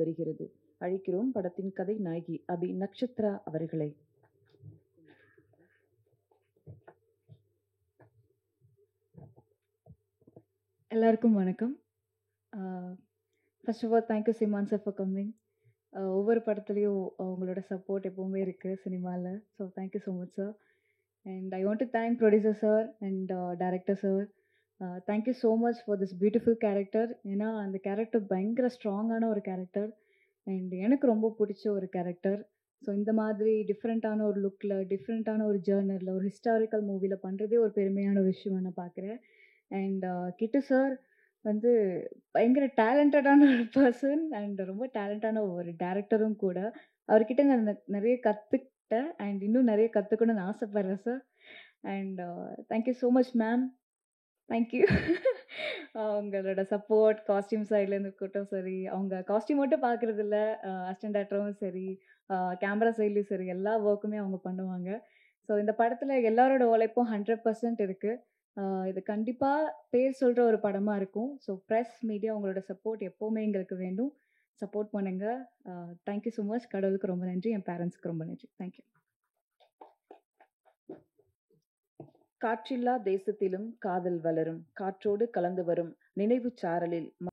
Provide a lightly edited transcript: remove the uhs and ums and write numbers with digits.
தருகிறது. அழைக்கிறோம் படத்தின் கதை நாயகி அபி நக்ஷத்ரா அவர்களை. எல்லாருக்கும் வணக்கம். First of all thank you Seeman sir for coming. ஒவ்வொரு படத்துலையும் உங்களோட சப்போர்ட் எப்பவுமே இருக்குது சினிமாவில். So thank you so much sir. And I want to thank producer sir and director sir. Thank you so much for this beautiful character. ஏன்னா அந்த கேரக்டர் பயங்கர ஸ்ட்ராங்கான ஒரு கேரக்டர் அண்ட் எனக்கு ரொம்ப பிடிச்ச ஒரு கேரக்டர். ஸோ இந்த மாதிரி டிஃப்ரெண்ட்டான ஒரு லுக்கில், டிஃப்ரெண்ட்டான ஒரு ஜேர்னரில், ஒரு ஹிஸ்டாரிக்கல் மூவியில் பண்ணுறதே ஒரு பெருமையான விஷயம் நான் பார்க்குறேன். அண்ட் கிட்டு சார் வந்து பயங்கர டேலண்டடான ஒரு பர்சன் அண்ட் ரொம்ப டேலண்டான ஒரு டேரக்டரும் கூட. அவர்கிட்ட நான் நிறைய கற்றுக்கிட்டேன் அண்ட் இன்னும் நிறைய கற்றுக்கணும்னு ஆசைப்பட்றேன் sir. And thank you so much ma'am. Thank you. அவங்களோட சப்போர்ட் காஸ்டியூம் சைட்லேருந்து இருக்கட்டும் சரி, அவங்க காஸ்டியூம் மட்டும் பார்க்குறது இல்லை, அசிஸ்டன்ட் டேரக்டரும் சரி, கேமரா சைட்லேயும் சரி, எல்லா ஒர்க்குமே அவங்க பண்ணுவாங்க. ஸோ இந்த படத்தில் எல்லாரோட உழைப்பும் 100% இருக்குது. இது கண்டிப்பாக பேர் சொல்கிற ஒரு படமாக இருக்கும். ஸோ ப்ரெஸ் மீடியா உங்களோட சப்போர்ட் எப்போவுமே எங்களுக்கு வேண்டும். சப்போர்ட் பண்ணுங்கள். Thank you so much. கடவுளுக்கு ரொம்ப நன்றி, என் பேரண்ட்ஸ்க்கு ரொம்ப நன்றி. தேங்க்யூ. காற்றில்லா தேசத்திலும் காதல் வளரும், காற்றோடு கலந்து வரும் நினைவு சாரலில்